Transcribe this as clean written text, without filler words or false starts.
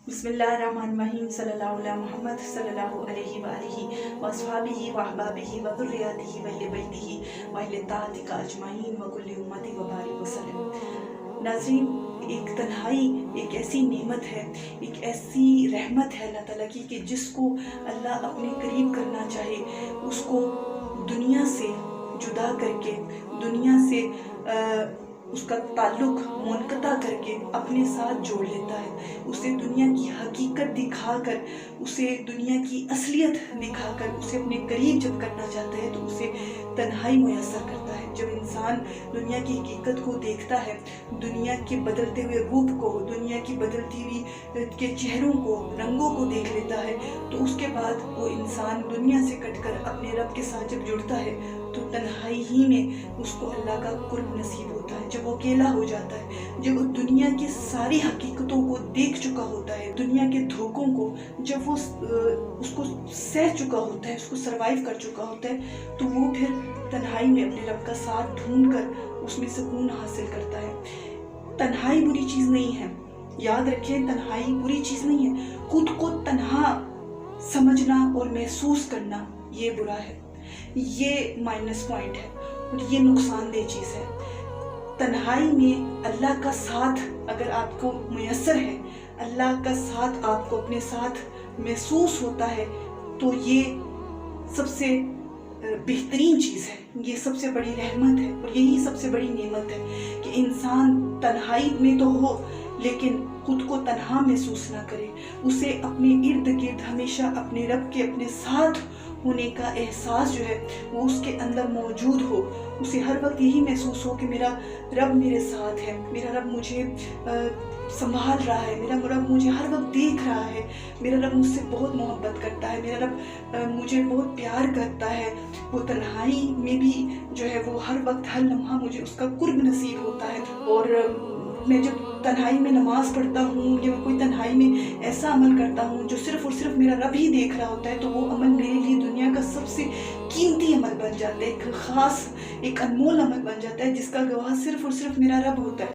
बिस्मिल्लाहिर्रहमानिर्रहीम सल्लल्लाहु अला मुहम्मद सल्लल्लाहु अलैहि व आलिहि व अस्हाबिहि व अहबाबिहि व ज़ुर्रिय्यतिहि व अहले बैतिहि व अहले ताअतिका अजमईन व कुल्ली उम्मती व बारिक वसल्लम। नाज़रीन, एक तन्हाई एक ऐसी नेमत है, एक ऐसी रहमत है अल्लाह ताला की कि जिसको अल्लाह अपने करीब करना चाहे उसको दुनिया से जुदा करके, दुनिया से उसका ताल्लुक मुनक़ता करके अपने साथ जोड़ लेता है। उसे दुनिया की हकीकत दिखाकर, उसे दुनिया की असलियत दिखाकर उसे अपने करीब जब करना चाहता है तो उसे तन्हाई मुयस्सर करता है। जब इंसान दुनिया की हकीकत को देखता है, दुनिया के बदलते हुए रूप को, दुनिया की बदलती हुई के चेहरों को, रंगों को देख लेता है, तो उसके बाद वो इंसान दुनिया से कटकर अपने रब के साथ जब जुड़ता है तो तन्हाई ही में उसको अल्लाह का कुर्ब नसीब होता है। जब वो अकेला हो जाता है, जब वो दुनिया की सारी हकीकतों को देख चुका होता है, दुनिया के धोखों को जब वो उसको सह चुका होता है, उसको सरवाइव कर चुका होता है, तो वो फिर तन्हाई में अपने रब का साथ ढूंढकर उसमें सुकून हासिल करता है। तन्हाई बुरी चीज़ नहीं है, याद रखें, तन्हाई बुरी चीज़ नहीं है। खुद को तन्हा समझना और महसूस करना ये बुरा है, ये माइनस पॉइंट है और ये नुकसानदेह चीज़ है। तन्हाई में अल्लाह का साथ अगर आपको मुयस्सर है, अल्लाह का साथ आपको अपने साथ महसूस होता है, तो ये सबसे बेहतरीन चीज़ है, ये सबसे बड़ी रहमत है और यही सबसे बड़ी नेमत है कि इंसान तन्हाई में तो हो लेकिन खुद को तन्हा महसूस ना करे। उसे अपने इर्द गिर्द हमेशा अपने रब के अपने साथ होने का एहसास जो है वो उसके अंदर मौजूद हो। उसे हर वक्त यही महसूस हो कि मेरा रब मेरे साथ है, मेरा रब मुझे संभाल रहा है, मेरा रब मुझे हर वक्त देख रहा है, मेरा रब मुझसे बहुत मोहब्बत करता है, मेरा रब मुझे बहुत प्यार करता है। वो तन्हाई में भी जो है वो हर वक्त हर लम्हा मुझे उसका कुर्ब नसीब होता है। और मैं जब तन्हाई में नमाज़ पढ़ता हूँ या मैं कोई तन्हाई में ऐसा अमल करता हूँ जो सिर्फ़ और सिर्फ मेरा रब ही देख रहा होता है, तो वो अमल मेरे लिए दुनिया का सबसे कीमती अमल बन जाता है, एक ख़ास एक अनमोल अमल बन जाता है जिसका गवाह सिर्फ़ और सिर्फ मेरा रब होता है।